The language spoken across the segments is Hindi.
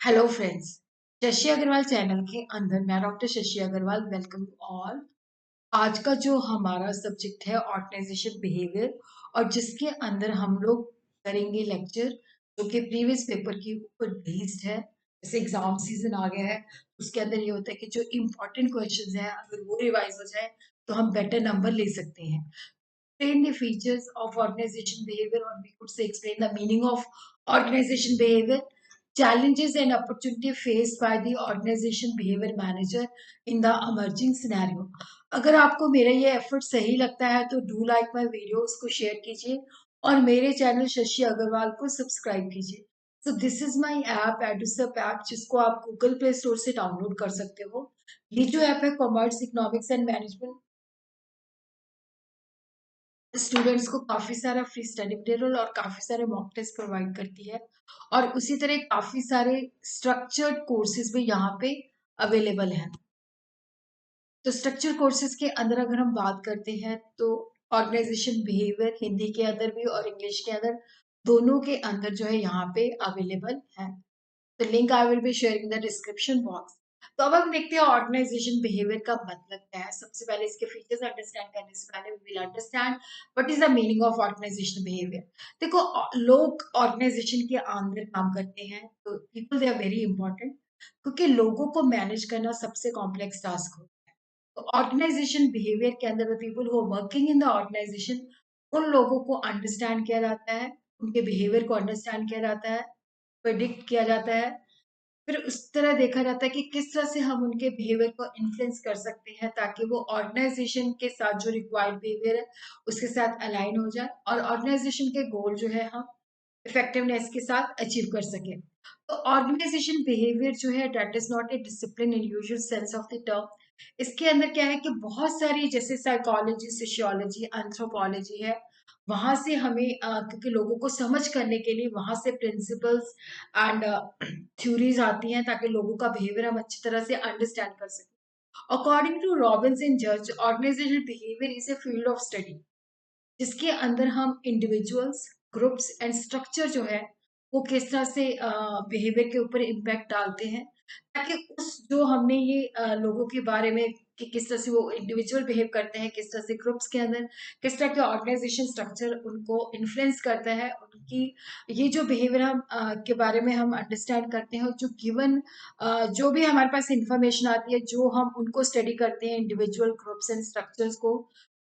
Hello friends. Shashi Agarwal channel के अंदर मैं doctor Shashi Agarwal welcome you all. आज का जो हमारा सब्जेक्ट है ऑर्गेनाइजेशन बिहेवियर, और जिसके अंदर हम लोग करेंगे लेक्चर जो कि प्रीवियस पेपर के ऊपर बेस्ड है। जैसे एग्जाम सीजन आ गया है, उसके अंदर ये होता है कि जो इम्पोर्टेंट क्वेश्चंस हैं अगर वो रिवाइज हो जाए तो हम बेटर नंबर ले सकते हैं। Explain the features of organization behavior, or we could say explain the meaning of organization behavior, challenges and opportunity faced by the organization behavior manager in the emerging scenario. अगर आपको मेरा ये एफर्ट सही लगता है तो डू लाइक माय वीडियो, उसको शेयर कीजिए और मेरे चैनल शशि अग्रवाल को सब्सक्राइब कीजिए। So this is my app Edusup app, जिसको आप गूगल प्ले स्टोर से डाउनलोड कर सकते हो। ये जो ऐप है commerce economics and management students को काफी सारा फ्री स्टडी मटेरियल और काफी सारे मॉक टेस्ट प्रोवाइड करती है, और उसी तरह काफी सारे स्ट्रक्चर्ड कोर्सेज भी यहाँ पे अवेलेबल हैं। तो स्ट्रक्चर कोर्सेज के अंदर अगर हम बात करते हैं तो ऑर्गेनाइजेशन बिहेवियर हिंदी के अंदर भी और इंग्लिश के अंदर दोनों के अंदर जो है यहाँ पे अवेलेबल है। तो link I will be sharing the description box. तो अब हम देखते हैं ऑर्गेनाइजेशन बिहेवियर का मतलब क्या है। सबसे पहले इसके फीचर्स अंडरस्टैंड करने से पहले we will understand what is the meaning of organisation behaviour. देखो, लोग ऑर्गेनाइजेशन के अंदर काम करते हैं तो people they are very important, क्योंकि लोगों को मैनेज करना सबसे कॉम्प्लेक्स टास्क होता है। तो ऑर्गेनाइजेशन बिहेवियर के अंदर the people who are working in the organisation, उन लोगों को अंडरस्टैंड किया जाता है, उनके बिहेवियर को अंडरस्टैंड किया जाता है, प्रिडिक्ट किया जाता है। फिर उस तरह देखा जाता है कि किस तरह से हम उनके बिहेवियर को इन्फ्लुएंस कर सकते हैं ताकि वो ऑर्गेनाइजेशन के साथ जो रिक्वायर्ड बिहेवियर है उसके साथ अलाइन हो जाए और ऑर्गेनाइजेशन के गोल जो है हम इफेक्टिवनेस के साथ अचीव कर सकें। तो ऑर्गेनाइजेशन बिहेवियर जो है that is not a discipline in usual sense of the term. इसके अंदर क्या है कि बहुत सारी जैसे साइकोलॉजी, सोशियोलॉजी, एंथ्रोपोलॉजी है, वहां से हमें क्योंकि लोगों को समझ करने के लिए वहां से प्रिंसिपल्स एंड थ्योरीज आती हैं ताकि लोगों का बिहेवियर हम अच्छी तरह से अंडरस्टैंड कर सकें। अकॉर्डिंग टू रॉबिन्सन जज, organisational behaviour is a field of study जिसके अंदर हम इंडिविजुअल्स, ग्रुप्स एंड स्ट्रक्चर जो है वो किस तरह से बिहेवियर के ऊपर इम्पैक्ट डालते हैं, ताकि उस जो हमने ये लोगों के बारे में कि किस तरह से वो इंडिविजुअल बिहेव करते हैं, किस तरह से ग्रुप्स के अंदर किस तरह के ऑर्गेनाइजेशन स्ट्रक्चर उनको इन्फ्लुएंस करता है, उनकी ये जो बिहेवियर हम के बारे में हम अंडरस्टैंड करते हैं, और जो गिवन जो भी हमारे पास इंफॉर्मेशन आती है, जो हम उनको स्टडी करते हैं इंडिविजुअल ग्रुप्स एंड स्ट्रक्चर्स को,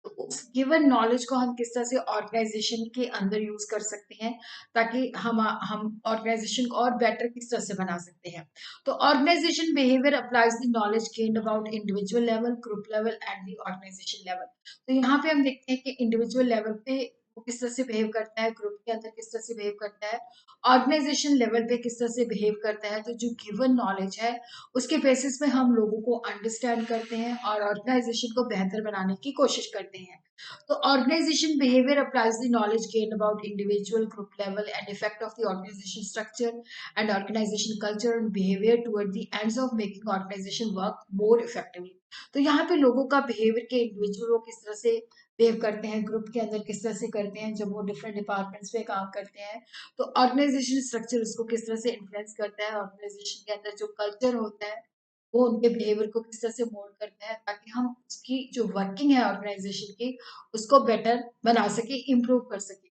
तो उस गिवन नॉलेज को हम किस तरह से ऑर्गेनाइजेशन के अंदर यूज कर सकते हैं ताकि हम ऑर्गेनाइजेशन को और बेटर किस तरह से बना सकते हैं। तो organisation behaviour applies the knowledge gained about individual level, group level and the organisation level. तो यहाँ पे हम देखते हैं कि इंडिविजुअल लेवल पे वो किस तरह से बिहेव करता है, ग्रुप के अंदर किस तरह से बिहेव करता है, ऑर्गेनाइजेशन लेवल पे किस तरह से बिहेव करता है। तो जो गिवन नॉलेज है उसके बेसिस पे हम लोगों को अंडरस्टैंड करते हैं और ऑर्गेनाइजेशन को बेहतर बनाने की कोशिश करते हैं। तो organisation behaviour applies the knowledge gain about individual, group level and effect of the organisation structure and organisation culture and behaviour toward the ends of making organisation work more effectively. तो यहाँ पे लोगों का बिहेवियर के इंडिविजुअल वो किस तरह से बिहेव करते हैं, ग्रुप के अंदर किस तरह से करते हैं जब वो डिफरेंट डिपार्टमेंट्स पे काम करते हैं, तो ऑर्गेनाइजेशन स्ट्रक्चर उसको किस तरह से इन्फ्लुएंस करता है, ऑर्गेनाइजेशन के अंदर जो कल्चर होता है वो उनके बिहेवियर को किस तरह से मोल्ड करता है ताकि हम उसकी जो वर्किंग है ऑर्गेनाइजेशन की उसको बेटर बना सके, इम्प्रूव कर सके।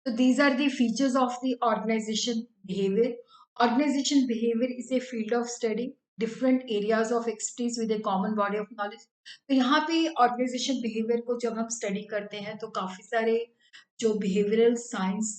So these are the features of the organization behavior. Organization behavior is a field of study, different areas of expertise with a common body of knowledge. तो यहाँ पे ऑर्गेनाइजेशन बिहेवियर को जब हम स्टडी करते हैं तो काफी सारे जो बिहेवियरल साइंस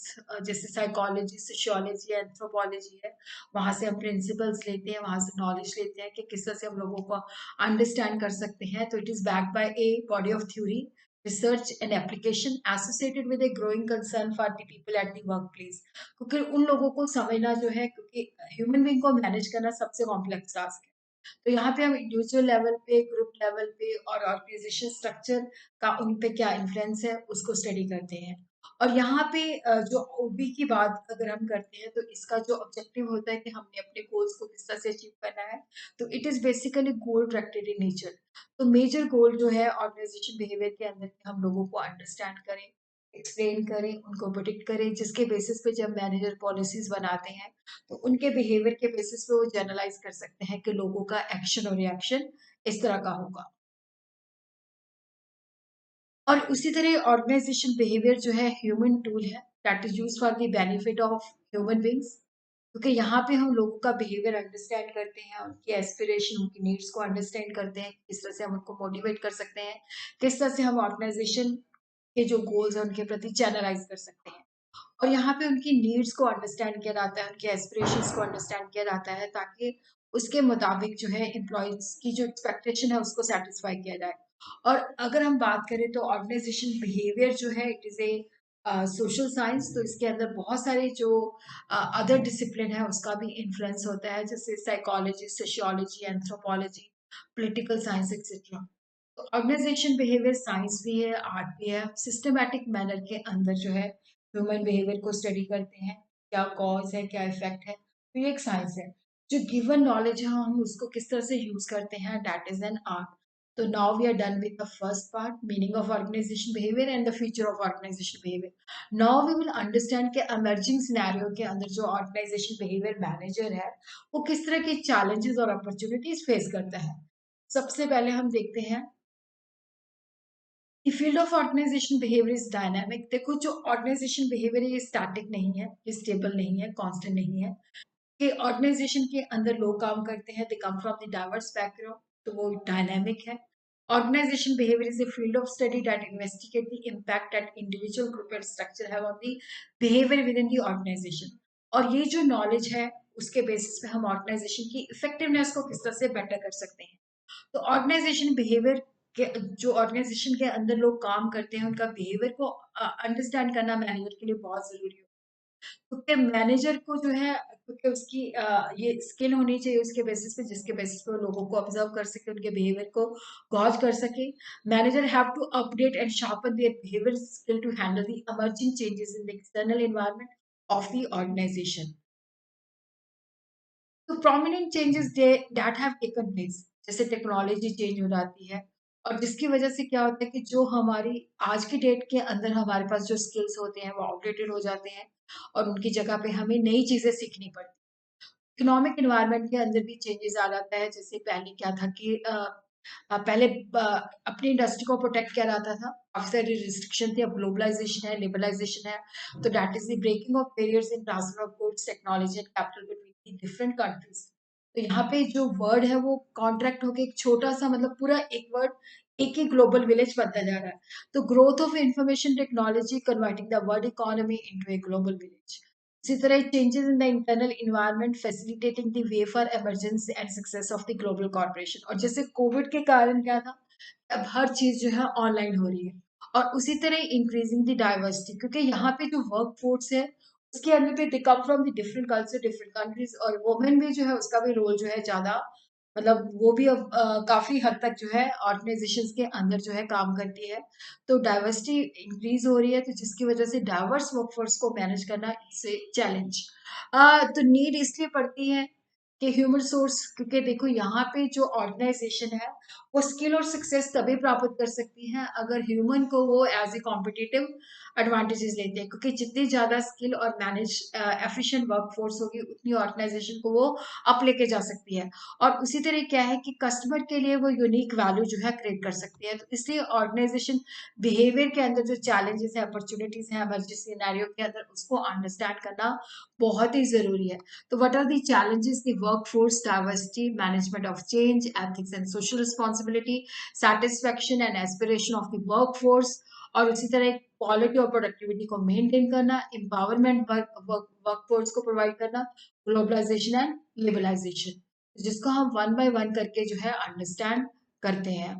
जैसे साइकोलॉजी, सोशियोलॉजी, एंथ्रोपोलॉजी है, वहां से हम प्रिंसिपल्स लेते हैं, वहां से नॉलेज लेते हैं कि किस तरह से हम लोगों को अंडरस्टैंड कर सकते हैं। तो it is backed by a body of theory, research and application associated with a growing concern for the people at the workplace। क्योंकि उन लोगों को समझना जो है, क्योंकि ह्यूमन बीइंग को मैनेज करना सबसे कॉम्प्लेक्स टास्क है। तो यहाँ पे हम इंडिविजुअल लेवल पे, ग्रुप लेवल पे और ऑर्गेनाइजेशन स्ट्रक्चर का उन पे क्या इन्फ्लुएंस है उसको स्टडी करते हैं। और यहाँ पे जो ओबी की बात अगर हम करते हैं तो इसका जो ऑब्जेक्टिव होता है कि हमने अपने गोल्स को किस तरह से अचीव करना है, तो it is basically goal directed in nature. तो मेजर गोल जो है ऑर्गेनाइजेशन बिहेवियर के अंदर कि हम लोगों को अंडरस्टैंड करें, एक्सप्लेन करें, उनको प्रोटेक्ट करें, जिसके बेसिस पे जब मैनेजर पॉलिसीज बनाते हैं तो उनके बिहेवियर के बेसिस पे वो जनरलाइज कर सकते हैं कि लोगों का एक्शन और रिएक्शन इस तरह का होगा। और उसी तरह ऑर्गेनाइजेशन बिहेवियर जो है ह्यूमन टूल है that is used for the benefit of human beings, क्योंकि यहाँ पे हम लोगों का बिहेवियर अंडरस्टैंड करते हैं, उनकी एस्पिरेशन, उनकी नीड्स को अंडरस्टैंड करते हैं, किस तरह से हम उनको मोटिवेट कर सकते हैं, किस तरह से हम ऑर्गेनाइजेशन के जो गोल्स हैं उनके प्रति चैनलाइज कर सकते हैं। और यहाँ पे उनकी नीड्स को अंडरस्टैंड किया जाता है, उनके एस्पिरेशंस को अंडरस्टैंड किया जाता है, ताकि उसके मुताबिक जो है एम्प्लॉयज की जो एक्सपेक्टेशन है उसको सेटिस्फाई किया जाए। और अगर हम बात करें तो ऑर्गेनाइजेशन बिहेवियर जो है it is a social science, तो इसके अंदर बहुत सारे जो अदर डिसिप्लिन है उसका भी इन्फ्लुएंस होता है, जैसे psychology, sociology, anthropology, political science etcetera. तो ऑर्गेनाइजेशन बिहेवियर साइंस भी है, आर्ट भी है, सिस्टमैटिक मैनर के अंदर जो है ह्यूमन बिहेवियर को स्टडी करते हैं, क्या कॉज है, क्या इफेक्ट है, तो ये एक साइंस है। जो गिवन नॉलेज है हम उसको किस तरह से यूज करते हैं, दैट इज एन आर्ट। तो now we are done with the first part, meaning of organisation behaviour and the future of organisation behaviour. Now we will understand के एमर्जिंग सिनेरियो के अंदर जो ऑर्गेनाइजेशन बिहेवियर मैनेजर है वो किस तरह के चैलेंजेस और अपॉर्चुनिटीज फेस करता है। सबसे पहले हम देखते हैं The field of organization behavior is dynamic। देखो जो ऑर्गेनाइजेशन बिहेवियर है ये स्टैटिक नहीं है, ये स्टेबल नहीं है, कांस्टेंट नहीं है। कि ऑर्गेनाइजेशन के अंदर लोग काम करते हैं, they come from the diverse background, तो वो डायनामिक है। Organization behaviour is a field of study that investigate the impact that individual group and structure have on the behavior within the organization। और ये जो नॉलेज है उसके बेसिस पे हम ऑर्गेनाइजेशन की इफेक्टिवनेस को किस तरह से बेटर कर सकते हैं। तो ऑर्गेनाइजेशन बिहेवियर के जो ऑर्गेनाइजेशन के अंदर लोग काम करते हैं उनका बिहेवियर को अंडरस्टैंड करना मैनेजर के लिए बहुत जरूरी है, क्योंकि मैनेजर को जो है क्योंकि उसकी ये स्किल होनी चाहिए उसके बेसिस पे, जिसके बेसिस पे वो लोगों को ऑब्जर्व कर सके, उनके बिहेवियर को गॉज कर सके। Manager have to update and sharpen their behaviour skill to handle the emerging changes in the external environment of the organization. तो prominent changes that have taken place, जैसे टेक्नोलॉजी चेंज हो जाती है, और जिसकी वजह से क्या होता है कि जो हमारी आज की डेट के अंदर हमारे पास जो स्किल्स होते हैं वो आउटडेटेड हो जाते हैं और उनकी जगह पे हमें नई चीजें सीखनी पड़ती हैं। इकोनॉमिक एनवायरनमेंट के अंदर भी चेंजेस आ जाता है, जैसे पहले क्या था कि पहले अपनी इंडस्ट्री को प्रोटेक्ट किया जाता था, काफी सारी रिस्ट्रिक्शन थी, अब ग्लोबलाइजेशन है, लिबरलाइजेशन है, तो that is the breaking of barriers in transfer of goods, technology and capital between different countries. तो यहाँ पे जो वर्ड है वो कॉन्ट्रैक्ट होके एक छोटा सा, मतलब पूरा एक वर्ड एक ही ग्लोबल विलेज बनता जा रहा है। तो growth of information technology converting the world economy into a global village. इसी तरह changes in the internal environment facilitating the way for emergence and success of the global corporation. और जैसे कोविड के कारण क्या था, अब हर चीज जो है ऑनलाइन हो रही है, और उसी तरह इंक्रीजिंग द डाइवर्सिटी, क्योंकि यहाँ पे जो वर्क फोर्स है उसके अंदर पे they come from the different culture, different countries, और वुमेन भी जो है उसका भी रोल जो है ज्यादा, मतलब वो भी अब काफी हद तक जो है ऑर्गेनाइजेशंस के अंदर जो है काम करती है। तो डाइवर्सिटी इंक्रीज हो रही है, तो जिसकी वजह से डाइवर्स वर्कफोर्स को मैनेज करना से चैलेंज तो नीड इसलिए पड़ती है कि ह्यूमन सोर्स, क्योंकि देखो यहाँ पे जो ऑर्गेनाइजेशन है वो स्किल और सक्सेस तभी प्राप्त कर सकती हैं अगर ह्यूमन को वो एज ए कॉम्पिटिटिव एडवांटेजेस लेते हैं, क्योंकि जितनी ज्यादा स्किल और मैनेज एफिशिएंट वर्कफोर्स होगी उतनी ऑर्गेनाइजेशन को वो अप लेके जा सकती है। और उसी तरह क्या है कि कस्टमर के लिए वो यूनिक वैल्यू जो है क्रिएट कर सकती है। तो इसलिए ऑर्गेनाइजेशन बिहेवियर के अंदर जो चैलेंजेस है, अपॉर्चुनिटीज है इमरजेंसी सिनेरियो के अंदर, उसको अंडरस्टैंड करना बहुत ही जरूरी है। तो what are the challenges? The workforce diversity, management of change, ethics and social responsibility, satisfaction and aspiration of the workforce, और उसी तरह क्वालिटी और प्रोडक्टिविटी को मेंटेन करना, एम्पावरमेंट वर्कफोर्स को प्रोवाइड करना, ग्लोबलाइजेशन एंड लिबरलाइजेशन, जिसको हम वन बाय वन करके जो है अंडरस्टैंड करते हैं।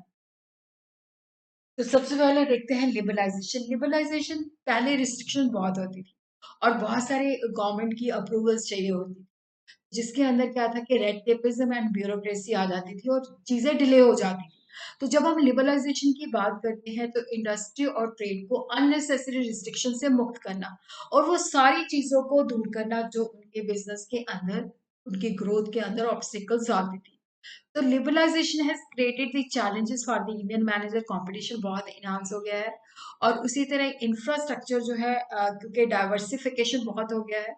तो सबसे पहले देखते हैं लिबरलाइजेशन। लिबरलाइजेशन पहले रिस्ट्रिक्शन बहुत होती थी और बहुत सारे गवर्नमेंट की अप्रूवल्स चाहिए होती थी, जिसके अंदर क्या था कि रेड टेपिज्म एंड ब्यूरोक्रेसी आ जाती थी और चीजें डिले हो जाती थी। तो जब हम लिबरलाइजेशन की बात करते हैं तो इंडस्ट्री और ट्रेड को अननेसेसरी रिस्ट्रिक्शन से मुक्त करना और वो सारी चीजों को दूर करना जो उनके बिजनेस के अंदर, उनके ग्रोथ के अंदर ऑब्स्टिकल्स आती थी। तो liberalisation has created the challenges for the Indian manager, competition बहुत इनहांस हो गया है और उसी तरह इंफ्रास्ट्रक्चर जो है क्योंकि डाइवर्सिफिकेशन बहुत हो गया है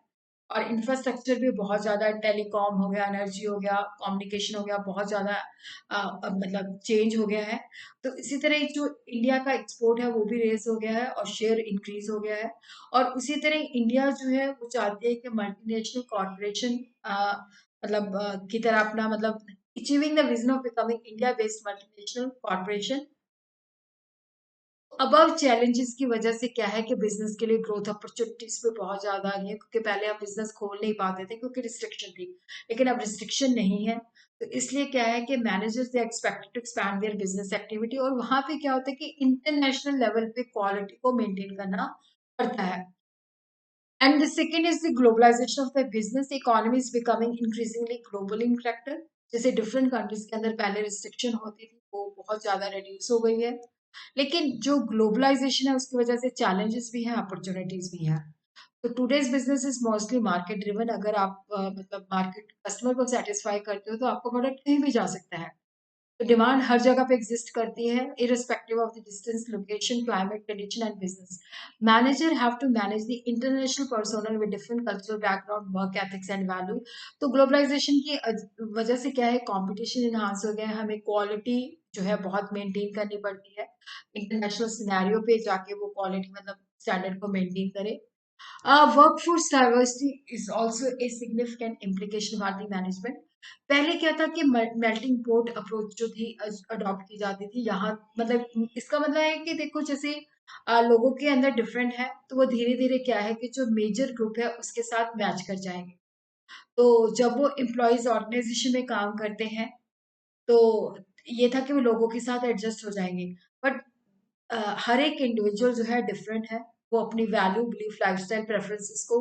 और इंफ्रास्ट्रक्चर भी बहुत ज़्यादा, टेलीकॉम हो गया, एनर्जी हो गया, कम्युनिकेशन हो गया, बहुत ज़्यादा मतलब चेंज हो गया है। तो इसी तरह जो इंडिया का एक्सपोर्ट है वो भी रेस हो गया है और शेयर इंक्रीज हो गया है। और उसी तरह इंडिया जो है वो चाहती है कि मल्टीनेशनल कॉरपोरेशन की तरह अपना achieving the vision of becoming India based multinational corporation. Above challenges की वजह से क्या है कि बिजनेस के लिए ग्रोथ अपॉर्चुनिटीज पे बहुत ज्यादा आ रही है, क्योंकि पहले आप बिजनेस खोल नहीं पाते थे क्योंकि रिस्ट्रिक्शन थी, लेकिन अब रिस्ट्रिक्शन नहीं है। तो इसलिए क्या है कि managers they expected to expand their business activity, और वहां पे क्या होता है कि इंटरनेशनल लेवल पे क्वालिटी को मेंटेन करना पड़ता है। And the second is the globalisation of the business economy is becoming increasingly global in factor. जैसे डिफरेंट कंट्रीज के अंदर पहले रिस्ट्रिक्शन होती थी वो बहुत ज्यादा रिड्यूस हो गई है, लेकिन जो ग्लोबलाइजेशन है उसकी वजह से चैलेंजेस भी हैं, अपॉर्चुनिटीज भी हैं। तो today's business is mostly market driven. अगर आप मार्केट कस्टमर को सेटिस्फाई करते हो तो आपका प्रोडक्ट कहीं भी जा सकता है। तो डिमांड हर जगह पे एग्जिस्ट करती है, irrespective of the distance, location, climate, condition and business. Manager have to manage the international personnel with different cultural background, work ethics and value. तो ग्लोबलाइजेशन की वजह से क्या है, कंपटीशन इनहांस हो गया है, हमें क्वालिटी जो है बहुत मेंटेन करनी पड़ती है। इंटरनेशनल सिनेरियो पे जाके वो क्वालिटी स्टैंडर्ड को मेंटेन करे। Workforce diversity is also a significant implication for the management. पहले क्या था कि मेल्टिंग पोट अप्रोच जो थी अडॉप्ट की जाती थी यहाँ, इसका मतलब है कि देखो जैसे लोगों के अंदर डिफरेंट है तो वो धीरे धीरे क्या है कि जो मेजर ग्रुप है उसके साथ मैच कर जाएंगे। तो जब वो एम्प्लॉयज ऑर्गेनाइजेशन में काम करते हैं तो ये था कि वो लोगों के साथ एडजस्ट हो जाएंगे। बट हर एक इंडिविजुअल जो है डिफरेंट है, वो अपनी वैल्यू बिलीफ लाइफस्टाइल प्रेफरेंसेस को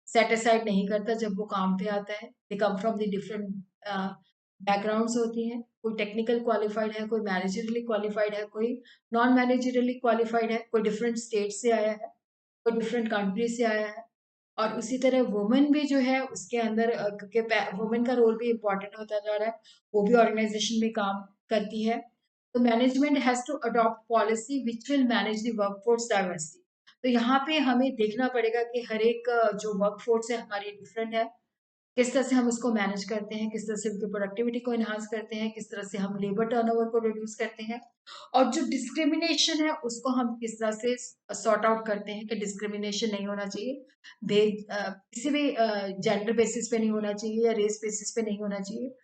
सेट असाइड नहीं करता जब वो काम पे आता है। They come from the different backgrounds होती हैं, कोई टेक्निकल क्वालिफाइड है, कोई मैनेजरली क्वालिफाइड है, कोई नॉन मैनेजरली क्वालिफाइड है, कोई डिफरेंट स्टेट से आया है, कोई डिफरेंट कंट्री से आया है। और उसी तरह वुमेन भी जो है उसके अंदर क्योंकि वुमेन का रोल भी इम्पोर्टेंट होता जा रहा है, वो भी ऑर्गेनाइजेशन में काम करती है। तो management has to adopt policy which will manage the workforce diversity. तो यहाँ पे हमें देखना पड़ेगा कि हर एक जो वर्कफोर्स है हमारी डिफरेंट है, किस तरह से हम उसको मैनेज करते हैं, किस तरह से उनकी प्रोडक्टिविटी को एनहांस करते हैं, किस तरह से हम लेबर टर्नओवर को रिड्यूस करते हैं, और जो डिस्क्रिमिनेशन है उसको हम किस तरह से सॉर्ट आउट करते हैं कि डिस्क्रिमिनेशन नहीं होना चाहिए, किसी भी जेंडर बेसिस पे नहीं होना चाहिए या रेस बेसिस पे नहीं होना चाहिए।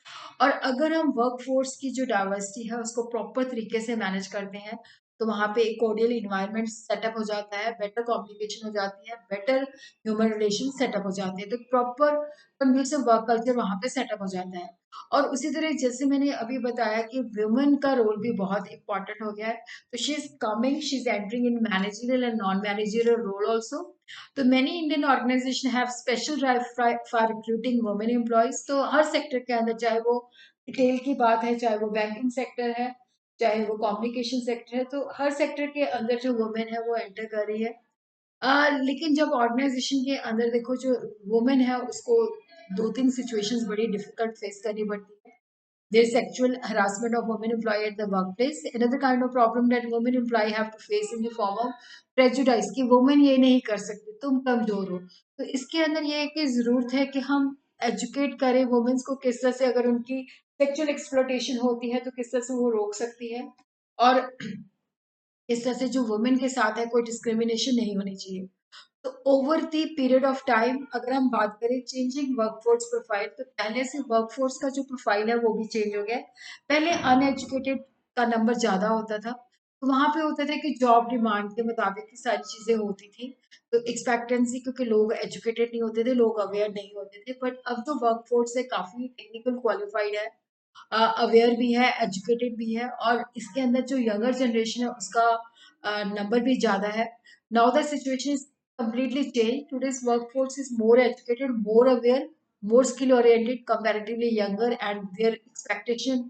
और अगर हम वर्कफोर्स की जो डाइवर्सिटी है उसको प्रॉपर तरीके से मैनेज करते हैं तो वहाँ पे एक कोडियल इन्वायरमेंट सेटअप हो जाता है, बेटर कम्युनिकेशन हो जाती है, बेटर ह्यूमन रिलेशन सेटअप हो जाते हैं, तो प्रॉपर कंड्यूसिव वर्क कल्चर वहाँ पे सेटअप हो जाता है। और उसी तरह जैसे मैंने अभी बताया कि वुमेन का रोल भी बहुत इंपॉर्टेंट हो गया है, तो she is entering in managerial and non managerial role also. तो many Indian organization have special drive for recruiting women employees. तो हर सेक्टर के अंदर, चाहे वो रिटेल की बात है, चाहे वो बैंकिंग सेक्टर है, चाहे वो कम्युनिकेशन सेक्टर है, तो हर सेक्टर के अंदर जो वुमेन है वो एंटर कर रही है। लेकिन जब ऑर्गेनाइजेशन के अंदर देखो जो वुमेन है उसको दो तीन सिचुएशंस बड़ी डिफिकल्ट फेस करनी पड़ती है। There is sexual harassment of women employ at the workplace. Another kind of problem that women employ have to face in the form of prejudice कि वुमेन ये नहीं कर सकती, तुम कमजोर हो। तो इसके अंदर ये है कि जरूरत है कि हम एजुकेट करें वुमेन्स को, किस तरह से अगर उनकी सेक्सुअल एक्सप्लॉयटेशन होती है तो किस तरह से वो रोक सकती है, और इस तरह से जो वुमेन के साथ है कोई डिस्क्रिमिनेशन नहीं होनी चाहिए। तो over the period of time अगर हम बात करें चेंजिंग वर्कफोर्स प्रोफाइल, तो पहले से वर्कफोर्स का जो प्रोफाइल है वो भी चेंज हो गया है। पहले अनएजुकेटेड का नंबर ज्यादा होता था, तो वहां पे होता था कि जॉब डिमांड के मुताबिक ही सारी चीजें होती थी। तो एक्सपेक्टेंसी, क्योंकि लोग एजुकेटेड नहीं होते थे, लोग अवेयर नहीं होते थे, बट अब तो वर्कफोर्स है काफी टेक्निकल क्वालिफाइड है, अवेयर भी है, एजुकेटेड भी है, और इसके अंदर जो यंगर जनरेशन है उसका नंबर भी ज्यादा है। Now the situation is completely changed. Today's workforce is more educated, more aware, more skill oriented, comparatively younger, and their expectation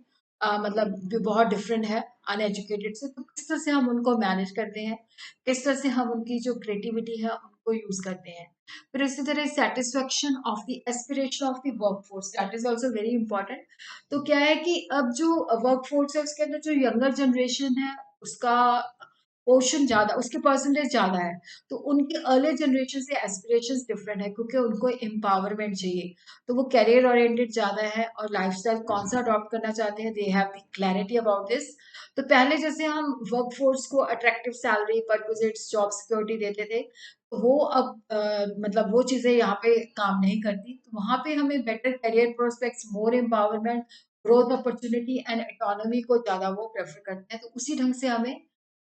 भी बहुत डिफरेंट है अनएजुकेटेड से। तो किस तरह से हम उनको मैनेज करते हैं, किस तरह से हम उनकी जो क्रिएटिविटी है उनको यूज करते हैं। फिर इसी तरह satisfaction of the aspiration of the workforce, that is also very important. तो क्या है कि अब जो वर्कफोर्स है उसके अंदर जो यंगर जनरेशन है उसका पोर्शन ज़्यादा, उसके परसेंटेज ज़्यादा है, तो उनके अर्ली जनरेशन से एस्पिरेशंस डिफरेंट है क्योंकि उनको एम्पावरमेंट चाहिए। तो वो करियर ओरिएंटेड ज़्यादा है और लाइफस्टाइल कौन सा अडॉप्ट करना चाहते हैं, they have the clarity about this. तो पहले जैसे हम वर्कफोर्स को attractive salary, perquisites, job security देते थे, तो वो अब मतलब वो चीज़ें यहाँ पे काम नहीं करती। तो वहाँ पे हमें better career prospects, more empowerment, growth opportunity and economy को ज़्यादा वो प्रेफर करते हैं। तो उसी ढंग से हमें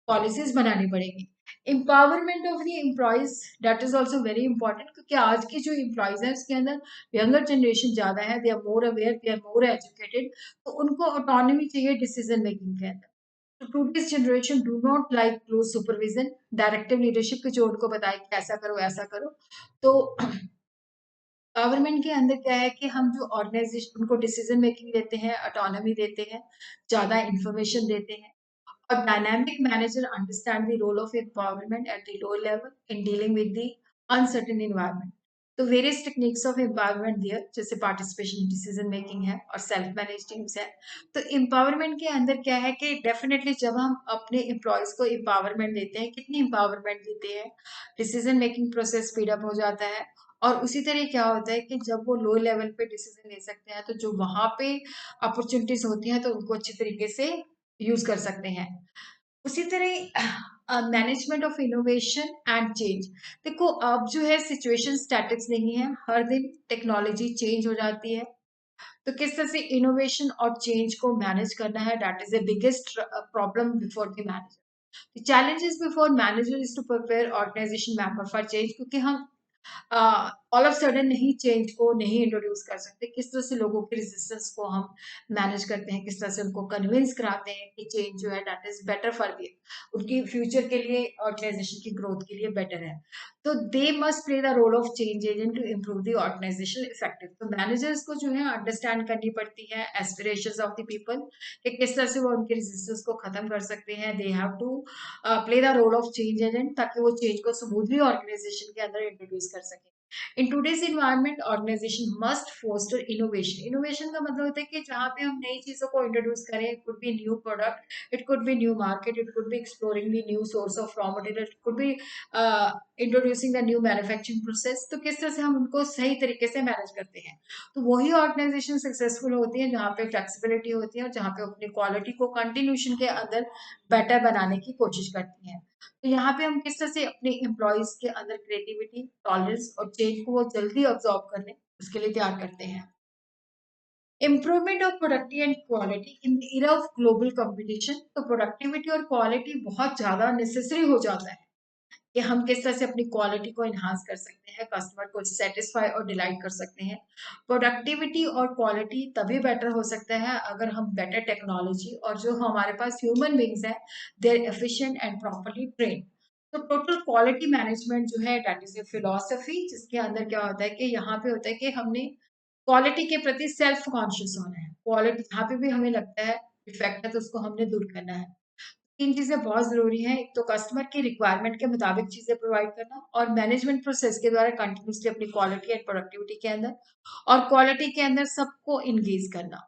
पॉलिसीज बनानी पड़ेगी। Empowerment of the employees, that is also very important, क्योंकि आज की जो एम्प्लॉयज है उसके अंदर यंगर जनरेशन ज्यादा है, they are more aware, they are more educated, तो उनको ऑटोनॉमी चाहिए डिसीजन मेकिंग के अंदर। तो today's generation do not like close supervision, directive leadership की जो उनको बताए कि ऐसा करो ऐसा करो। तो गवर्नमेंट के अंदर क्या है कि हम जो ऑर्गेनाइजेशन उनको डिसीजन मेकिंग देते हैं, ऑटोनॉमी देते हैं, ज्यादा इंफॉर्मेशन देते हैं। A dynamic manager understands the role of empowerment at the lower level in dealing with the uncertain environment. तो वेरियस टेक्निक्स ऑफ एम्पावरमेंट दियर, जैसे पार्टिसिपेशन डिसीजन मेकिंग है और सेल्फ मैनेज टीम्स है। तो एम्पावरमेंट के अंदर क्या है कि डेफिनेटली जब हम अपने एम्प्लॉयज को एम्पावरमेंट देते हैं, कितनी एम्पावरमेंट देते हैं, decision making process speed up हो जाता है। और उसी तरह क्या होता है कि जब वो लो लेवल पे डिसीजन ले सकते हैं, तो जो वहां पे अपॉर्चुनिटीज होती हैं तो उनको अच्छी तरीके से यूज कर सकते हैं। उसी तरह management of innovation and change. देखो अब जो है सिचुएशन स्टैटिक्स नहीं है, हर दिन टेक्नोलॉजी चेंज हो जाती है। तो किस तरह से इनोवेशन और चेंज को मैनेज करना है, that is the biggest problem before the manager. The challenges before manager is to prepare organisation member for change, क्योंकि हम ऑल ऑफ सडन नहीं चेंज को नहीं इंट्रोड्यूस कर सकते। किस तरह से लोगों के रेजिस्टेंस को हम मैनेज करते हैं, किस तरह से उनको कन्विंस कराते हैं कि चेंज जो है that is better for the, उनकी फ्यूचर के लिए, ऑर्गेनाइजेशन की ग्रोथ के लिए बेटर है। तो they must play the role of change agent to improve the organisation effective. तो मैनेजर्स को जो है अंडरस्टैंड करनी पड़ती है एस्पिरेशंस ऑफ द पीपल, कि किस तरह से वो उनके रेजिस्टेंस को खत्म कर सकते हैं। They have to play the role of change agent, ताकि वो चेंज को स्मूथली ऑर्गेनाइजेशन के अंदर इंट्रोड्यूस कर सके। In today's environment, organization must foster innovation. Innovation का मतलब होता है कि जहाँ पे हम नई चीजों को इंट्रोड्यूस करें, it could be new product, it could be new market, it could be exploring the new source of raw material, it could be introducing the new manufacturing process. तो किस तरह से हम उनको सही तरीके से मैनेज करते हैं, तो वही ऑर्गेनाइजेशन सक्सेसफुल होती है जहाँ पे फ्लेक्सिबिलिटी होती है और जहाँ पे अपनी क्वालिटी को कंटिन्यूशन के अंदर बेटर बनाने की कोशिश करती है। तो यहाँ पे हम किस तरह से अपने एम्प्लॉयज के अंदर क्रिएटिविटी, टॉलरेंस और चेंज को वो जल्दी ऑब्जॉर्व कर लें, उसके लिए तैयार करते हैं। Improvement of productivity and quality in the era of global competition. तो प्रोडक्टिविटी और क्वालिटी बहुत ज्यादा नेसेसरी हो जाता है कि हम किस तरह से अपनी क्वालिटी को इन्हांस कर सकते हैं, कस्टमर को सेटिस्फाई और डिलाइट कर सकते हैं। प्रोडक्टिविटी और क्वालिटी तभी बेटर हो सकता है अगर हम बेटर टेक्नोलॉजी और जो हमारे पास ह्यूमन बींग्स है, देर एफिशिएंट एंड प्रॉपरली ट्रेन। तो टोटल क्वालिटी मैनेजमेंट जो है दैट इज ए फिलोसफी, जिसके अंदर क्या होता है कि यहाँ पे होता है कि हमने क्वालिटी के प्रति सेल्फ कॉन्शियस होना है। क्वालिटी जहाँ पे भी हमें लगता है डिफेक्ट है तो उसको हमने दूर करना है। तीन चीजें बहुत जरूरी हैं, एक तो कस्टमर की रिक्वायरमेंट के मुताबिक चीजें प्रोवाइड करना, और मैनेजमेंट प्रोसेस के द्वारा कंटिन्यूसली अपनी क्वालिटी एंड प्रोडक्टिविटी के अंदर और क्वालिटी के अंदर सबको इंगेज करना।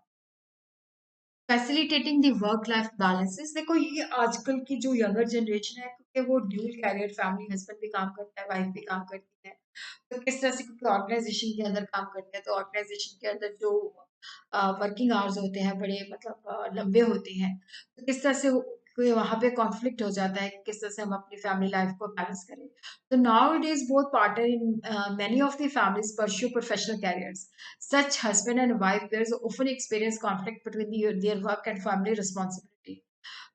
Facilitating the work life balances. देखो ये आजकल की जो यंगर जनरेशन है, क्योंकि वो ड्यूल कैरियर, फैमिली, हस्बैंड भी काम करता है, वाइफ भी काम करती है, तो किस तरह से, क्योंकि ऑर्गेनाइजेशन के अंदर काम करते हैं, तो ऑर्गेनाइजेशन के अंदर जो वर्किंग आवर्स होते हैं बड़े मतलब लंबे होते हैं, तो किस तरह से कोई वहां पे कॉन्फ्लिक्ट हो जाता है कि किस तरह से हम अपनी फैमिली लाइफ को बैलेंस करें। तो now it is both partner in many of the families pursue professional carriers, such husband and wife pairs often experience conflict between their work and family responsibility।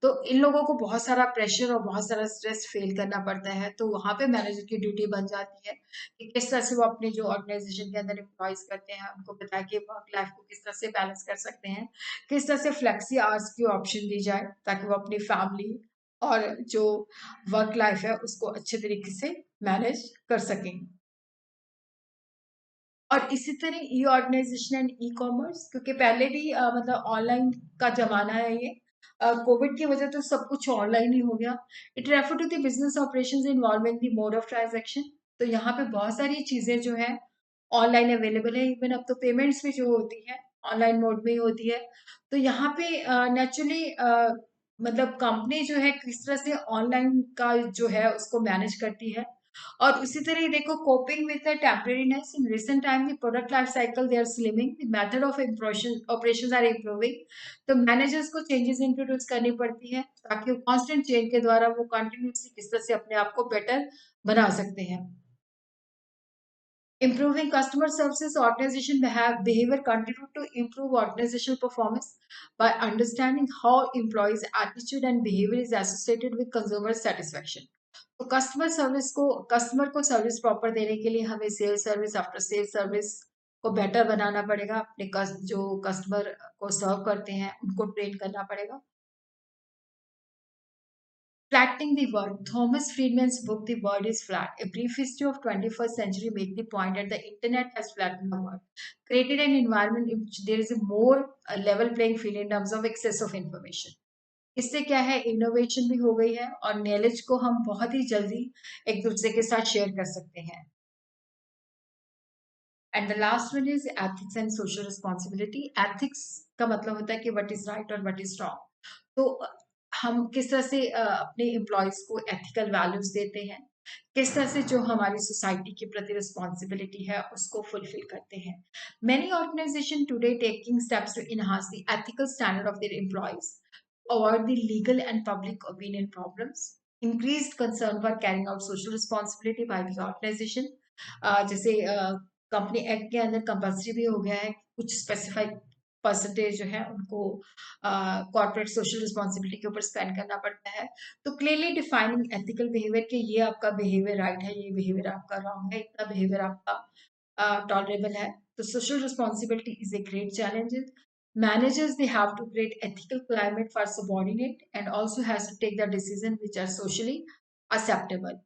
तो इन लोगों को बहुत सारा प्रेशर और बहुत सारा स्ट्रेस फेल करना पड़ता है, तो वहां पे मैनेजर की ड्यूटी बन जाती है कि किस तरह से वो अपने जो ऑर्गेनाइजेशन के अंदर एम्प्लॉयज करते हैं उनको बता के वर्क लाइफ को किस तरह से बैलेंस कर सकते हैं, किस तरह से फ्लेक्सी आवर्स की ऑप्शन दी जाए ताकि वो अपनी फैमिली और जो वर्क लाइफ है उसको अच्छे तरीके से मैनेज कर सकें। और इसी तरह ई ऑर्गेनाइजेशन एंड ई कॉमर्स, क्योंकि पहले भी मतलब ऑनलाइन का जमाना है ये, कोविड की वजह तो सब कुछ ऑनलाइन ही हो गया। It refer to the business operations involving the mode of transaction. तो यहाँ पे बहुत सारी चीजें जो है ऑनलाइन अवेलेबल है, इवन अब तो पेमेंट्स भी जो होती है ऑनलाइन मोड में ही होती है। तो यहाँ पे नेचुरली मतलब कंपनी जो है किस तरह से ऑनलाइन का जो है उसको मैनेज करती है। और उसी तरह ये देखो, coping with the temporariness in recent time the product life cycle they are slimming, the method of operations are improving. तो मैनेजर्स को चेंजेस इंट्रोड्यूस करनी पड़ती है ताकि वो कांस्टेंट चेंज के द्वारा वो कंटिन्यूसली किस तरह से अपने आप को बेटर बना सकते हैं। Improving customer services organization behavior continue to improve organizational performance by understanding how employees' attitude and behavior is associated with consumer satisfaction. तो कस्टमर को सर्विस प्रॉपर देने के लिए हमें sales service, after sales service को बेटर बनाना पड़ेगा। अपने जो कस्टमर को सर्व करते हैं उनको ट्रेन करना पड़ेगा। Flattening the world. Thomas Friedman's book, The World is Flat, A Brief History of 21st Century, make the point that the internet has flattened the world, created an environment in which there is a more level playing field in terms of access of information. इससे क्या है, इनोवेशन भी हो गई है और नॉलेज को हम बहुत ही जल्दी एक दूसरे के साथ शेयर कर सकते हैं। And the last one is ethics and social responsibility. Ethics का मतलब होता है कि व्हाट इज राइट और व्हाट इज रॉन्ग। तो हम किस तरह से अपने एम्प्लॉयज को एथिकल वैल्यूज देते हैं, किस तरह से जो हमारी सोसाइटी के प्रति रिस्पॉन्सिबिलिटी है उसको फुलफिल करते हैं। Many organisation today taking steps to enhance the ethical standard of their employees, avoid the legal and public opinion problems, increased concern for carrying out social responsibility by the organization। जैसे कंपनी एक्ट के अंदर कंपल्सरी भी हो गया है कुछ स्पेसिफाइड परसेंटेज जो है उनको कॉर्पोरेट सोशल रिस्पॉन्सिबिलिटी के ऊपर स्पेंड करना पड़ता है। तो क्लियरली डिफाइनिंग एथिकल बिहेवियर के ये आपका बिहेवियर राइट है, ये बिहेवियर आपका रॉन्ग है, इतना बिहेवियर आपका टॉलरेबल है। तो social responsibility is a great challenge. Managers, they have to create ethical climate for subordinate and also has to take the decision which are socially acceptable.